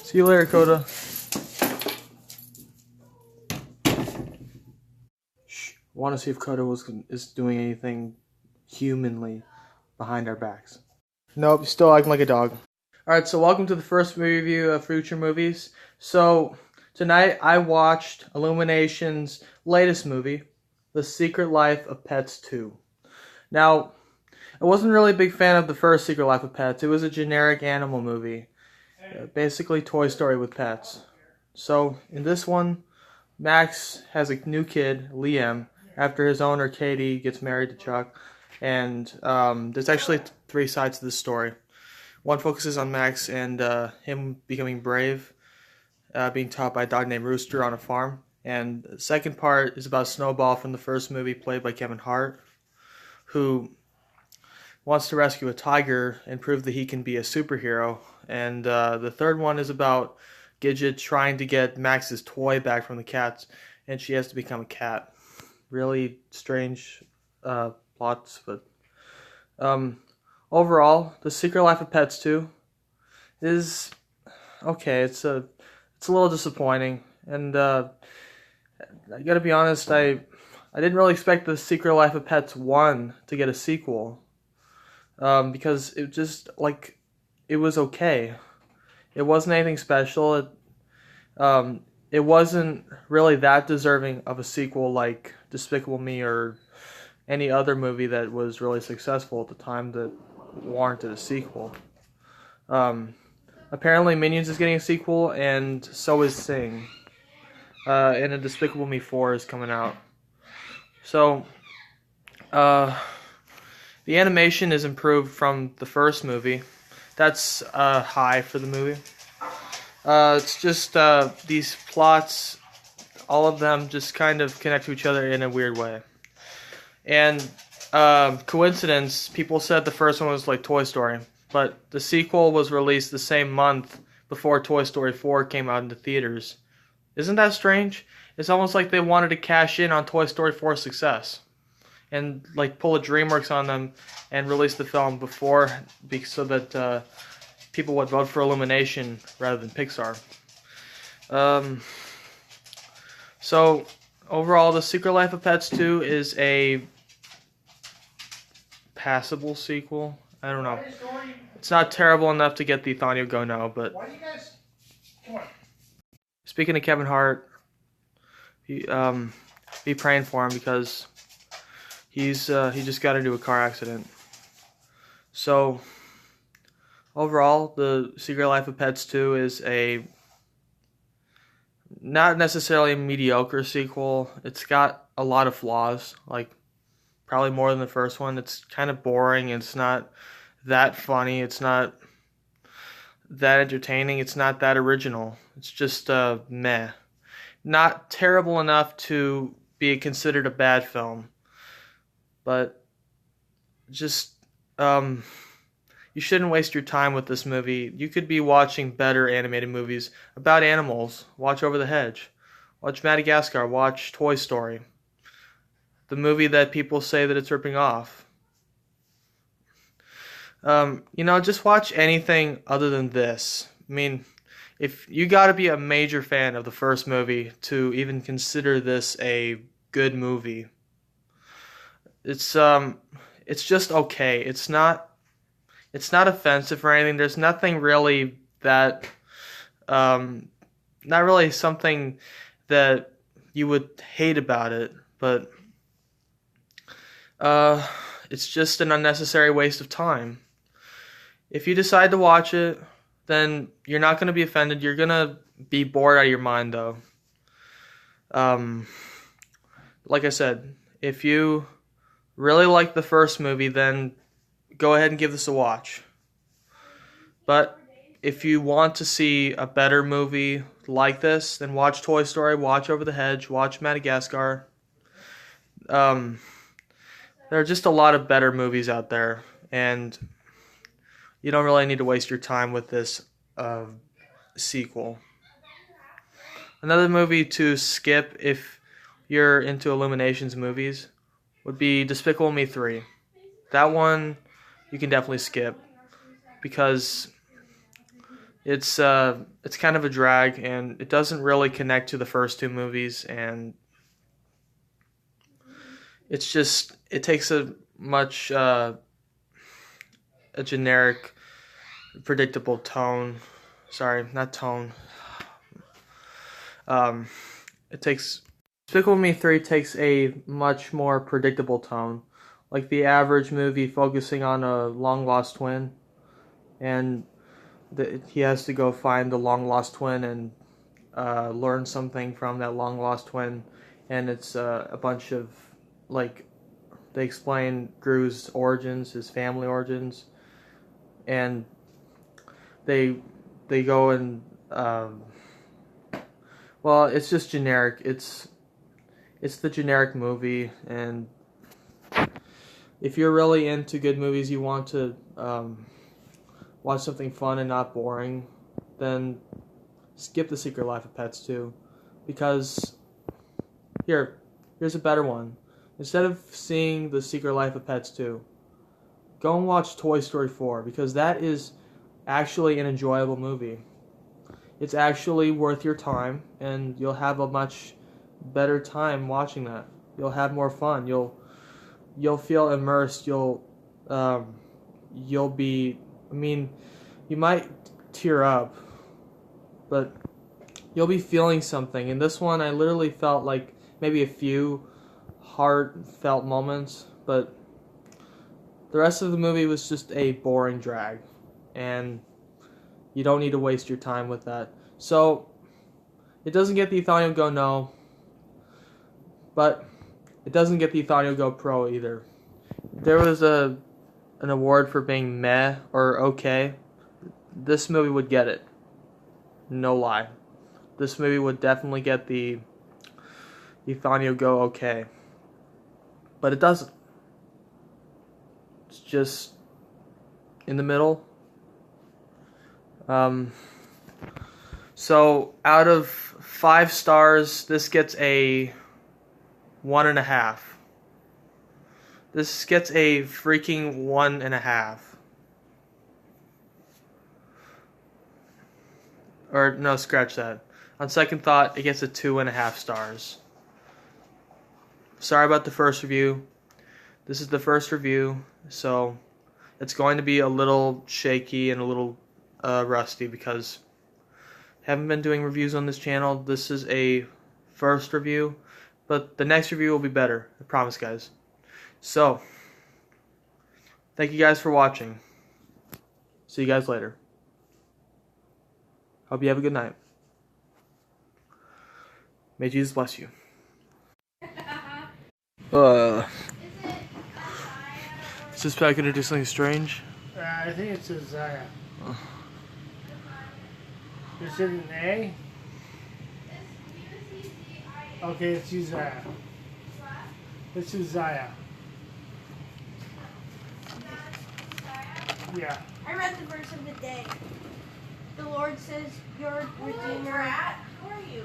See you later, Coda. Shh. Want to see if Coda is doing anything humanly behind our backs. Nope, still acting like a dog. Alright, so welcome to the first movie review of Future Movies. So, tonight I watched Illumination's latest movie, The Secret Life of Pets 2. Now, I wasn't really a big fan of the first Secret Life of Pets. It was a generic animal movie. Basically Toy Story with pets. So, in this one, Max has a new kid, Liam, after his owner, Katie, gets married to Chuck. And there's actually three sides to this story. One focuses on Max and him becoming brave, being taught by a dog named Rooster on a farm. And the second part is about Snowball from the first movie, played by Kevin Hart, who wants to rescue a tiger and prove that he can be a superhero. And the third one is about Gidget trying to get Max's toy back from the cats, and she has to become a cat. Really strange plots, but overall, The Secret Life of Pets 2 is okay. It's a little disappointing, and I gotta be honest, I didn't really expect The Secret Life of Pets 1 to get a sequel, because it just, like, it was okay. It wasn't anything special. It wasn't really that deserving of a sequel like Despicable Me or any other movie that was really successful at the time that warranted a sequel. Apparently Minions is getting a sequel, and so is Sing. And a Despicable Me 4 is coming out. So, the animation is improved from the first movie. That's high for the movie. It's just these plots, all of them just kind of connect to each other in a weird way. And coincidence, people said the first one was like Toy Story, but the sequel was released the same month before Toy Story 4 came out into theaters. Isn't that strange? It's almost like they wanted to cash in on Toy Story 4's success and like pull a DreamWorks on them and release the film before, so that people would vote for Illumination rather than Pixar. So overall, The Secret Life of Pets 2 is a passable sequel. I don't know. It's not terrible enough to get the Thanya Go No, but come on. Speaking of Kevin Hart, be praying for him because he just got into a car accident. So overall, The Secret Life of Pets 2 is a not necessarily a mediocre sequel. It's got a lot of flaws, like probably more than the first one. It's kind of boring. It's not that funny. It's not that entertaining. It's not that original. It's just meh. Not terrible enough to be considered a bad film, but just you shouldn't waste your time with this movie. You could be watching better animated movies about animals. Watch Over the Hedge. Watch Madagascar. Watch Toy Story. The movie that people say that it's ripping off. Just watch anything other than this. I mean, if you gotta be a major fan of the first movie to even consider this a good movie. It's just okay. It's not offensive or anything. There's nothing really that, not really something that you would hate about it, but it's just an unnecessary waste of time. If you decide to watch it, then you're not going to be offended. You're going to be bored out of your mind, though. Like I said, if you really like the first movie, then go ahead and give this a watch. But if you want to see a better movie like this, then watch Toy Story, watch Over the Hedge, watch Madagascar. There are just a lot of better movies out there, and you don't really need to waste your time with this sequel. Another movie to skip if you're into Illumination's movies would be Despicable Me 3. That one you can definitely skip because It's kind of a drag, and it doesn't really connect to the first two movies, and it takes a much a generic, predictable tone. Sorry, not tone. Um, it takes Despicable Me 3 takes a much more predictable tone, like the average movie focusing on a long lost twin, and he has to go find the long lost twin and learn something from that long lost twin, and it's a bunch of like they explain Gru's origins, his family origins, and they go and well, it's just generic. It's the generic movie, and if you're really into good movies, you want to watch something fun and not boring, then skip The Secret Life of Pets 2, because here's a better one. Instead of seeing The Secret Life of Pets 2, go and watch Toy Story 4, because that is actually an enjoyable movie. It's actually worth your time, and you'll have a much better time watching that. You'll have more fun. You'll feel immersed. You'll be. I mean, you might tear up, but you'll be feeling something. In this one, I literally felt like maybe a few heartfelt moments, but the rest of the movie was just a boring drag, and you don't need to waste your time with that. So, it doesn't get the Ethionio Go No, but it doesn't get the Ethionio Go Pro either. There was an award for being meh or okay. This movie would get it. No lie. This movie would definitely get the Ethionio Go okay. But it doesn't. It's just in the middle. So out of 5 stars, this gets a 1.5. This gets a freaking 1.5. Or no, scratch that. On second thought, it gets a 2.5 stars. Sorry about the first review. This is the first review, so it's going to be a little shaky and a little rusty because I haven't been doing reviews on this channel. This is a first review, but the next review will be better. I promise, guys. So, thank you guys for watching. See you guys later. Hope you have a good night. May Jesus bless you. Is this pack gonna do something strange? I think it's Uzziah. Is it an A? Okay, it's Uzziah. It's Uzziah. Yeah. I read the verse of the day. The Lord says, "Your Redeemer." How are you?